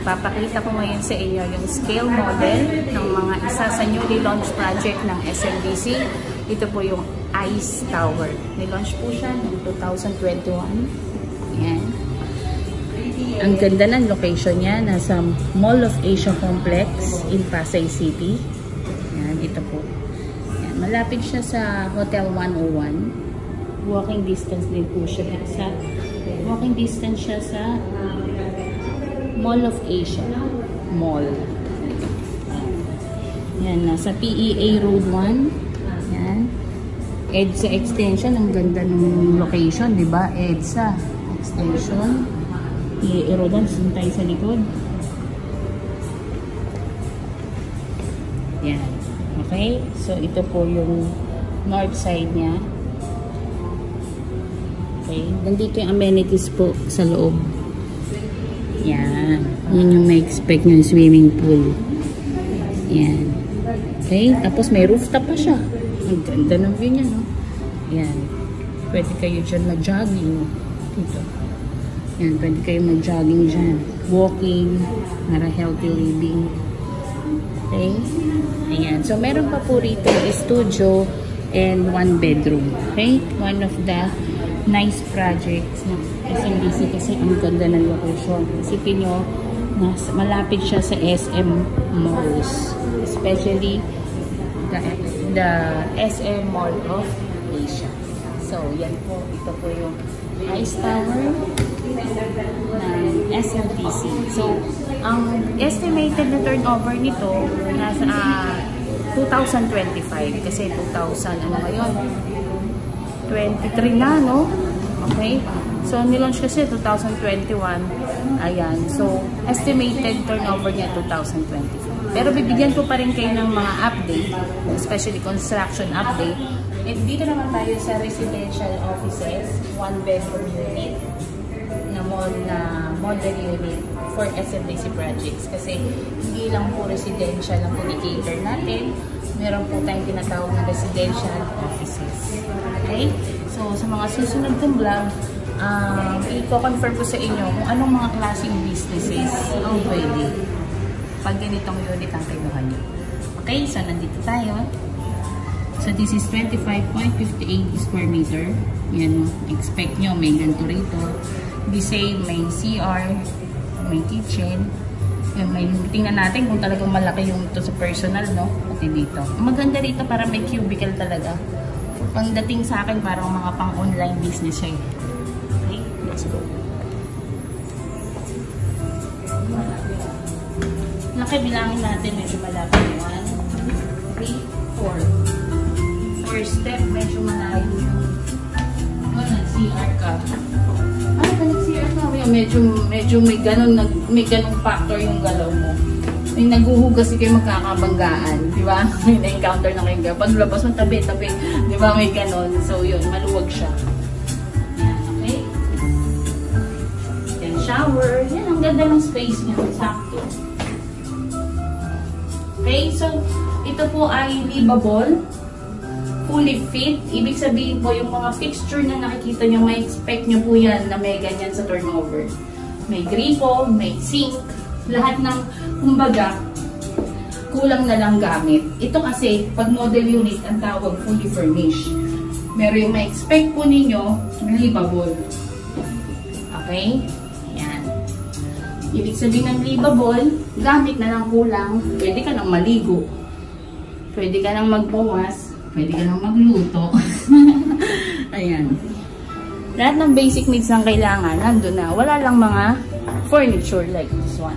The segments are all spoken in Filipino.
Ipapakita ko ngayon sa inyo yung scale model ng mga isa sa newly launched project ng SMDC. Ito po yung Ice Tower. Nilaunch po siya noong 2021. Ayan. Ang ganda ng location niya. Nasa Mall of Asia Complex in Pasay City. Ayan, dito po. Ayan, malapit siya sa Hotel 101. Walking distance din po siya sa Mall of Asia Mall. Yan, nasa PEA Road 1. Yan. EDSA extension, ang ganda ng location, 'di ba? EDSA extension. PEA Road 1, sun tayo sa likod. Yan. Okay? So ito po yung north side niya. Okay, nandito yung amenities po sa loob. Yan. Yun yung may expect nyo, swimming pool. Yan. Okay, tapos may rooftop pa siya. Ang ganda ng view niya, no? Yan. Pwede kayo dyan mag-jogging. Dito. Yan, pwede kayo mag-jogging dyan. Walking, para healthy living. Okay? Ayan. So, meron pa po rito studio and 1 bedroom. Okay? One of the nice projects ng SMDC kasi ang ganda ng location. Isipin nyo, malapit siya sa SM malls. Especially the SM Mall of Asia. So, yan po. Ito po yung Ice Tower ng SMDC. So, ang estimated na turnover nito nasa 2025 kasi 2000 ano ngayon? 23 na, no? Okay? So, nilaunch kasi 2021. Ayan. So, estimated turnover niya 2025. Pero bibigyan ko pa rin kayo ng mga update, especially construction update. And dito naman tayo sa residential offices, 1 bedroom unit na model unit for SMDC projects. Kasi hindi lang po residential ang pinikater natin. Meron po tayong tinatawag na residential offices. Okay? So, sa mga susunod kong vlog, i-confirm ko sa inyo kung anong mga klaseng businesses ang pwede pag ganitong unit ang kinuha nyo. Okay? So, nandito tayo. So, this is 25.58 square meter. Yan, expect nyo, may ganito rito. The same, may CR, may kitchen. May tingnan natin kung talagang malaki yung ito sa personal, no? Pati dito. Maganda rito para may cubicle talaga. Pagdating sa akin, parang mga pang-online business siya. Okay, let's go. Laki, bilangin natin. Medyo malaki. 1, 3, 4. First step, medyo malayo yung nag-CR ka. Nag-CR ka. Medyo may ganong factor yung galaw mo. May naguhugas kayo magkakabanggaan, di ba? May na-encounter na kayo. Paglabas mo, tabi-tabi, di ba? May ganon. So, yun, maluwag siya. Yan, okay? Yan, shower. Yan, ang ganda ng space niya. Sakto. Okay, so, ito po ay livable. Fully fit. Ibig sabihin po, yung mga fixture na nakikita nyo, may expect nyo po yan na may ganyan sa turnover. May gripo, may sink, lahat ng, kumbaga, kulang na lang gamit. Ito kasi, pag model unit, ang tawag fully furnished. Meron yung may expect po ninyo, livable. Okay? Yan. Ibig sabihin ng livable, gamit na lang kulang, pwede ka nang maligo. Pwede ka nang magbawas. Pwede ka nang magluto. Ayan. Lahat ng basic needs ng kailangan, nandun na. Wala lang mga furniture like this one.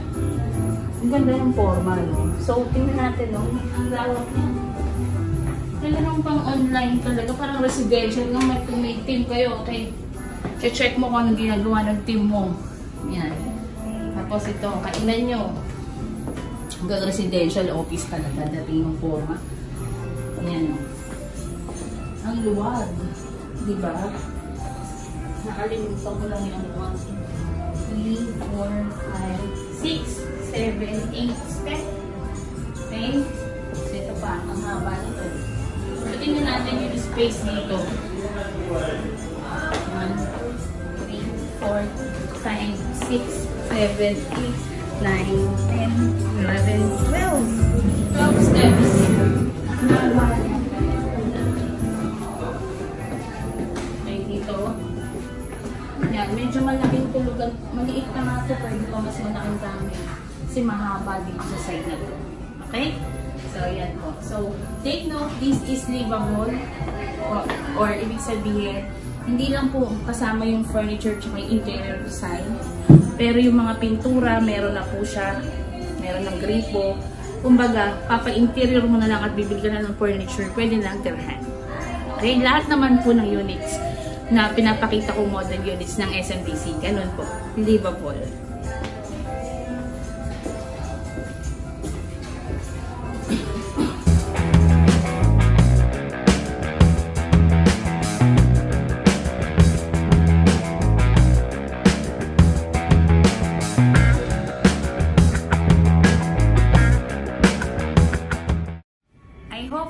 Ang ganda ng forma, no? So, tingnan natin, no? Ang lawak niya. Talagang pang online talaga. Parang residential. Kung may team kayo, okay? Check mo kung anong ginagawa ng team mo. Yan. Tapos ito, kainan nyo. Hanggang residential office talaga. Dating ng forma. Yan, no? Ang luwag. Diba? Nakalimutan ko lang yung 1, 2, 3, 4, 5, 6, 7, 8 step. Okay? So, ito pa. Ang haba nito. So, tingnan natin yung space nito. 1, 3, 4, 5, 6, 7, 8, 10, 11, 12. 12 steps. Okay, dito. Yan, medyo malaking tulugan. Maliit na nga ito, pwede pa mas malaking dami. Kasi mahaba dito sa side na ito. Okay? So, yan po. So, take note, this is livable. Or ibig sabihin, hindi lang po kasama yung furniture tsaka yung interior design. Pero yung mga pintura, meron na po siya. Meron ng gripo. Kumbaga, papa-interior mo na lang at bibili ka na ng furniture, pwede na lang tirahan. Okay? Lahat naman po ng units na pinapakita ko model units ng SMDC. Ganun po. Livable.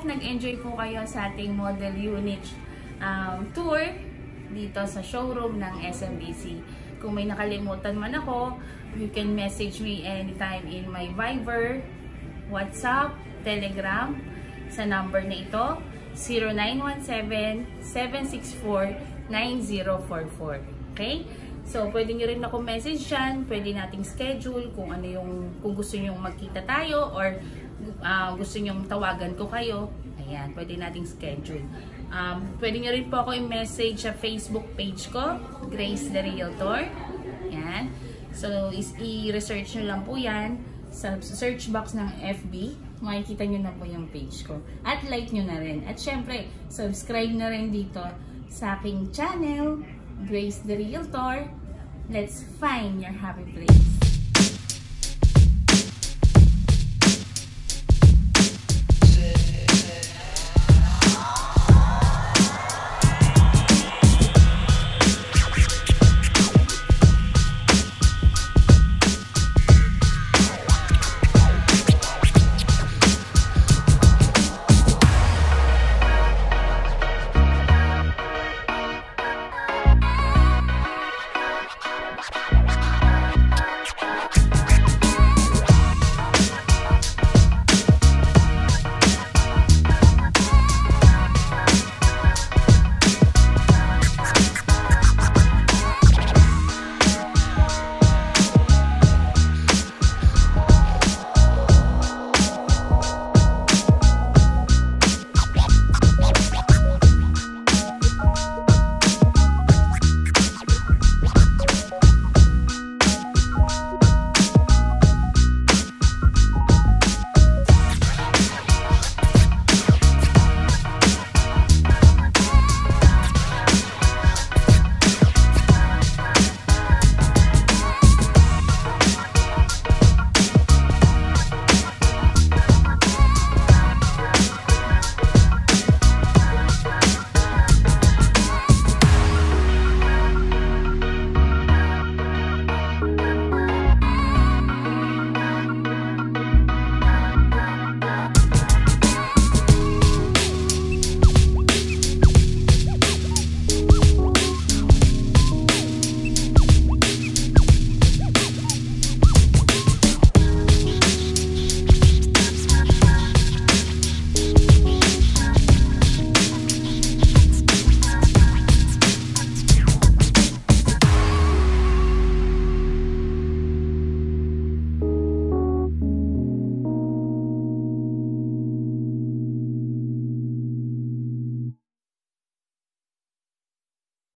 Nag-enjoy po kayo sa ating model unit tour dito sa showroom ng SMDC. Kung may nakalimutan man ako, you can message me anytime in my Viber, WhatsApp, Telegram sa number na ito, 0917-764-9044. Okay? So, pwede nyo rin ako message dyan, pwede nating schedule kung ano yung, kung gusto nyo magkita tayo or gusto nyo tawagan ko kayo. Ayan, pwede nating schedule. Pwede nyo rin po ako i-message sa Facebook page ko, Grace the Realtor. Ayan. So, i-research nyo lang po yan sa search box ng FB. Makikita nyo na po yung page ko. At like nyo na rin. At syempre, subscribe na rin dito sa aking channel, Grace the Realtor. Let's find your happy place.